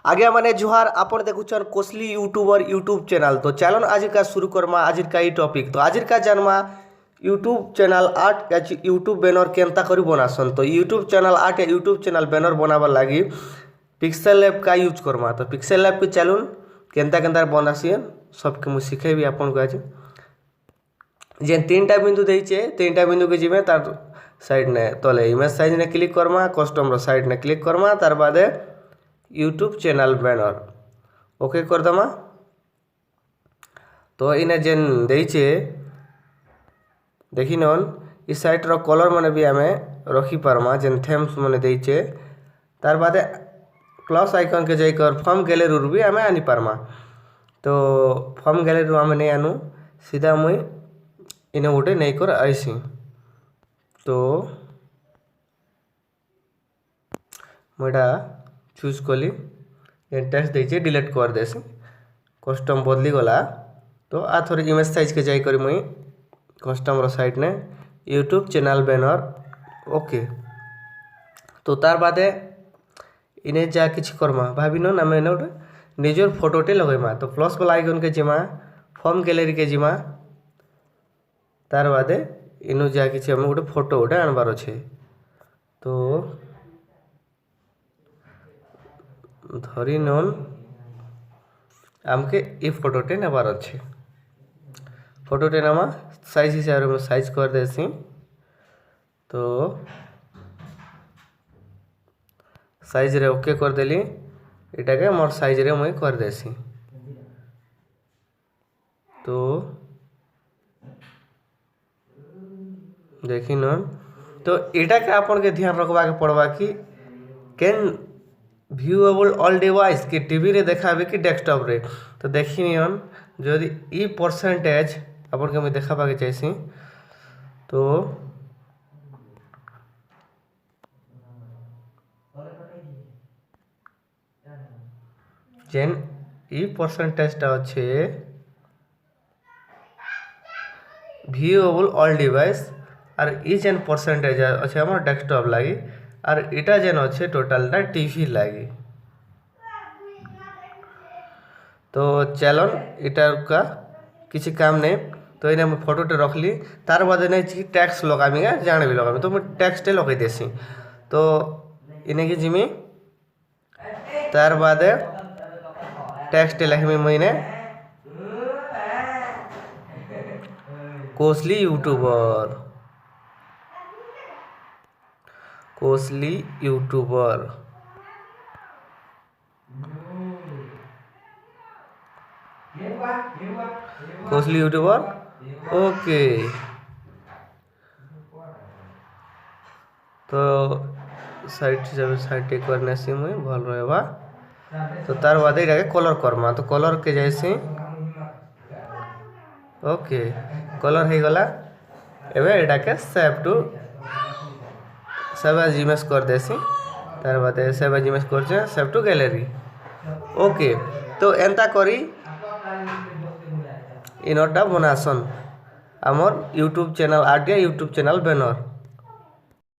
आगे मैंने जुहार आपन देखुचन कोसली यूट्यूबर यूट्यूब चैनल। तो चलन आज का शुरू करमा आज का ये टॉपिक। तो आज का जन्मा यूट्यूब चैनल आर्ट या यूट्यूब बैनर केनता करी बनासन। तो यूट्यूब चैनल आर्ट या यूट्यूब चैनल बैनर बनाबार लगी पिक्सेल लैब का यूज करमा। तो पिक्सेल लैब के चलून केनता केनता बनासीन सबके मुझे शिखेबी आपन को आज। जे तीनटा बिंदु देइछे तीनटा बिंदु के जिमे तार साइड ने तले इमेज साइज ने क्लिक करमा, कस्टम साइड ने क्लिक करमा, तार बादे यूट्यूब चैनल बैनर ओके कर दमा। तो इने जेन देइछे देखी नन इस साइट रो कलर माने भी आमे रखी पारमा जेन थेम्स माने देइछे। तार बादे प्लस आइकन के जाइकर फॉर्म गैलरी भी आमे आनी पारमा। तो फॉर्म गैलरी आमे नहीं आनु सीधा मुई इने गोटे नहीं कर आईसी। तो मुझा चूज कली टेक्स्ट देइछे डिलीट कर देसी कस्टम बदली गला। तो आ थोड़ी इमेज साइज के जाइकर मुई कस्टम रो साइड ने यूट्यूब चैनल बैनर ओके। तो तार बादे इने जा किछि करमा भाबिनो ना मैं गोटे निजर फोटोटे लगेमा। तो प्लस वाला आइकन के जिमा फॉर्म गैलरी के जिमा तार बादे इनु जा किछि हम गोटे फोटो गोटे आनबार अच्छे। तो धरी नन आमके ये फोटोटे नेबार अच्छे। फोटोटे नामा साइज हिसाब से साइज कर देसी। तो साइज रे ओके कर देली इटा के मोर साइज रे मुई कर देसी। तो देखी न तो इटा के आपन के ध्यान रखबा के पड़बा कि कैन व्यूएबल ऑल डिवाइस कि टीवी रे देखाबे कि डेस्कटॉप रे। तो देखी नियन जदि ई परसेंटेज आपन के मैं देखाबा के चाहसी। तो जेन ई परसेंटेजटा अच्छे व्यूएबल ऑल डिवाइस और ई जेन परसेंटेज अच्छे हमर डेस्कटॉप लगी और इटा जेन अच्छे टोटालटा टीवी लगी। तो चलन इटा का किसी काम नहीं। तो इन्हें मैं फोटोटे रखली तार बाद नहीं टैक्स लगामी जाने भी लगामी। तो मैं टैक्सटे लगे देसी। तो इन्हें कि जिमी तार बाद टैक्सटे लखमी मैंने Kosli YouTuber Kosli YouTuber Kosli YouTuber okay. तो साइट जब साइट एक बार नेसी मुई भल रहबा। तो तार बाद इटा के कलर करमा। तो कलर के जैसी ओके कलर हो गला। एबे इटा के save to save as image कर देसी। तार बाद सेव एज इमेज कर सेव टू गैलरी ओके। तो एंता करी इनटा बनासन आमर यूट्यूब चैनल आर्ट या यूट्यूब चैनल बैनर।